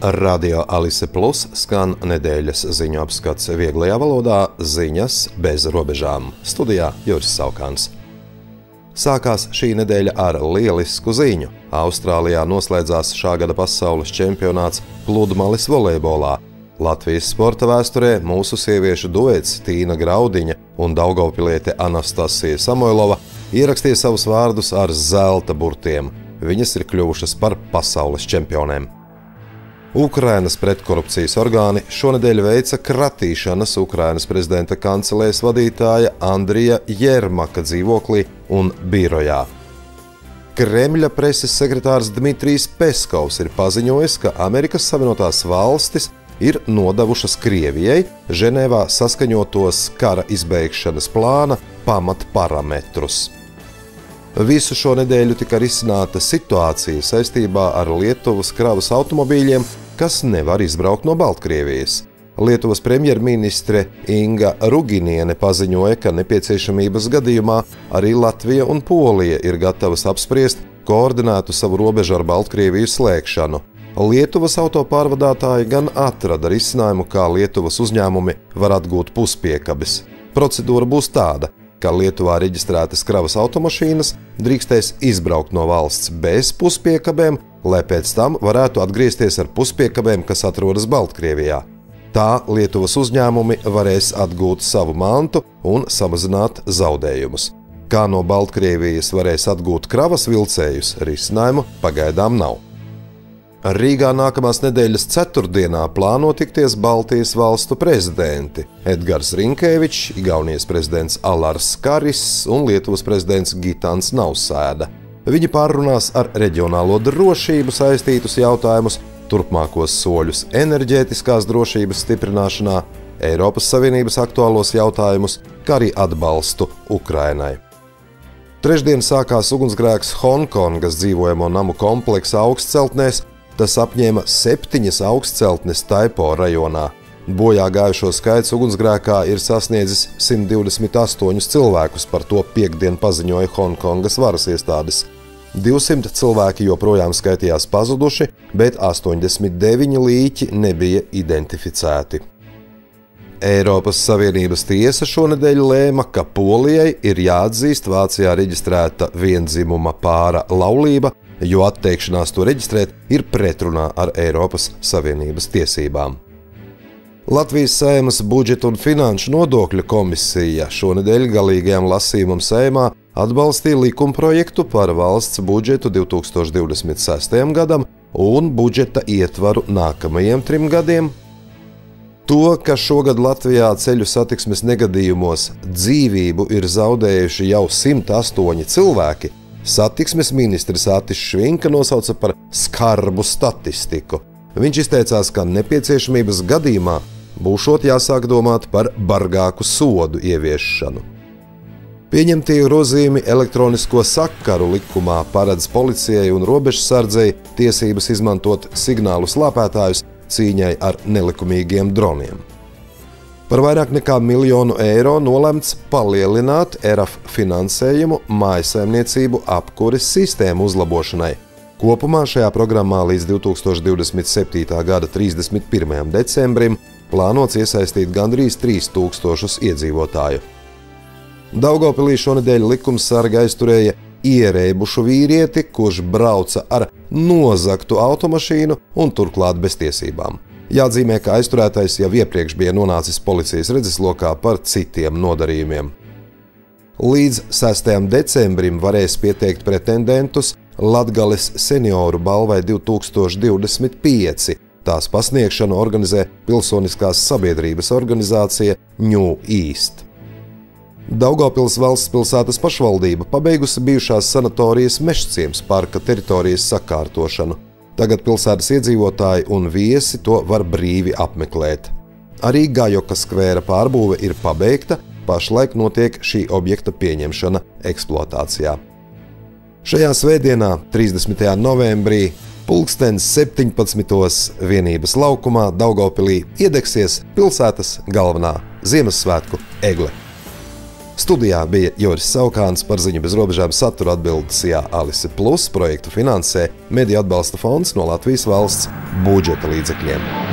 Radio Alise Plus skan nedēļas ziņu apskats vieglajā valodā ziņas bez robežām. Studijā Juris Saukāns. Sākās šī nedēļa ar lielisku ziņu. Austrālijā noslēdzās šā gada pasaules čempionāts pludmales volejbolā. Latvijas sporta vēsturē mūsu sieviešu duets Tīna Graudiņa un daugavpiliete Anastasija Samoilova ierakstīja savus vārdus ar zelta burtiem. Viņas ir kļuvušas par pasaules čempionēm. Ukrainas pretkorupcijas orgāni šonedēļ veica kratīšanas Ukrainas prezidenta kancelēs vadītāja Andrija Jermaka dzīvoklī un birojā. Kremļa preses sekretārs Dmitrijs Peskovs ir paziņojis, ka Amerikas Savienotās valstis ir nodevušas Krievijai Ženēvā saskaņotos kara izbeigšanas plāna pamatparametrus. Visu šo nedēļu tika risināta situācija saistībā ar Lietuvas kravas automobīļiem, kas nevar izbraukt no Baltkrievijas. Lietuvas premjerministre Inga Ruginiene paziņoja, ka nepieciešamības gadījumā arī Latvija un Polija ir gatavas apspriest koordinētu savu robežu ar Baltkrieviju slēgšanu. Lietuvas autopārvadātāji gan atrada risinājumu, kā Lietuvas uzņēmumi var atgūt puspiekabes. Procedūra būs tāda, ka Lietuvā reģistrētas kravas automašīnas drīkstēs izbraukt no valsts bez puspiekabēm, lai pēc tam varētu atgriezties ar puspiekabēm, kas atrodas Baltkrievijā. Tā Lietuvas uzņēmumi varēs atgūt savu mantu un samazināt zaudējumus. Kā no Baltkrievijas varēs atgūt kravas vilcējus, risinājumu pagaidām nav. Rīgā nākamās nedēļas ceturtdienā plāno tikties Baltijas valstu prezidenti Edgars Rinkēvičs, Igaunijas prezidents Alars Karis un Lietuvas prezidents Gitāns Nausēda. Viņi pārrunās ar reģionālo drošību saistītus jautājumus, turpmākos soļus enerģētiskās drošības stiprināšanā, Eiropas Savienības aktuālos jautājumus, kā arī atbalstu Ukrainai. Trešdien sākās ugunsgrēks Honkongas dzīvojamo namu kompleksa augstceltnēs. Tas apņēma 7 augstceltnes Taipo rajonā. Bojā gājušo skaits ugunsgrēkā ir sasniedzis 128 cilvēkus, par to piektdien paziņoja Honkongas varas iestādes. 200 cilvēki joprojām skaitījās pazuduši, bet 89 līķi nebija identificēti. Eiropas Savienības tiesa šonedēļ lēma, ka Polijai ir jāatzīst Vācijā reģistrēta viendzimuma pāra laulība, jo atteikšanās to reģistrēt ir pretrunā ar Eiropas Savienības tiesībām. Latvijas Saeimas budžeta un finanšu nodokļu komisija šonedēļ galīgajam lasījumam Saeimā atbalstīja likumprojektu par valsts budžetu 2026. gadam un budžeta ietvaru nākamajiem 3 gadiem. To, ka šogad Latvijā ceļu satiksmes negadījumos dzīvību ir zaudējuši jau 108 cilvēki, satiksmes ministrs Atis Švinka nosauca par skarbu statistiku. Viņš izteicās, ka nepieciešamības gadījumā būšot jāsāk domāt par bargāku sodu ieviešanu. Pieņemtie grozījumi elektronisko sakaru likumā paredz policijai un robežsardzei tiesības izmantot signālu slāpētājus cīņai ar nelikumīgiem droniem. Par vairāk nekā 1 miljonu eiro nolemts palielināt ERAF finansējumu mājsaimniecību apkures sistēmu uzlabošanai. Kopumā šajā programmā līdz 2027. gada 31. decembrim plānots iesaistīt gandrīz 3000 iedzīvotāju. Daugavpilī šonedēļ likumsargi aizturēja ierēbušu vīrieti, kurš brauca ar nozagtu automašīnu un turklāt bez tiesībām. Jāatzīmē, ka aizturētais jau iepriekš bija nonācis policijas redzeslokā par citiem nodarījumiem. Līdz 6. decembrim varēs pieteikt pretendentus Latgales senioru balvai 2025. Tās pasniegšanu organizē pilsoniskās sabiedrības organizācija New East. Daugavpils valsts pilsētas pašvaldība pabeigusi bijušās sanatorijas Mežciems parka teritorijas sakārtošanu. Tagad pilsētas iedzīvotāji un viesi to var brīvi apmeklēt. Arī Gajoka skvēra pārbūve ir pabeigta, pašlaik notiek šī objekta pieņemšana eksploatācijā. Šajā svētdienā, 30. novembrī, 17:17 vienības laukumā Daugavpilī iedegsies pilsētas galvenā Ziemassvētku egle. Studijā bija Juris Saukāns, par ziņu bez robežām satura atbildes Alise Plus, projektu finansē Mediju atbalsta fonds no Latvijas valsts budžeta līdzekļiem.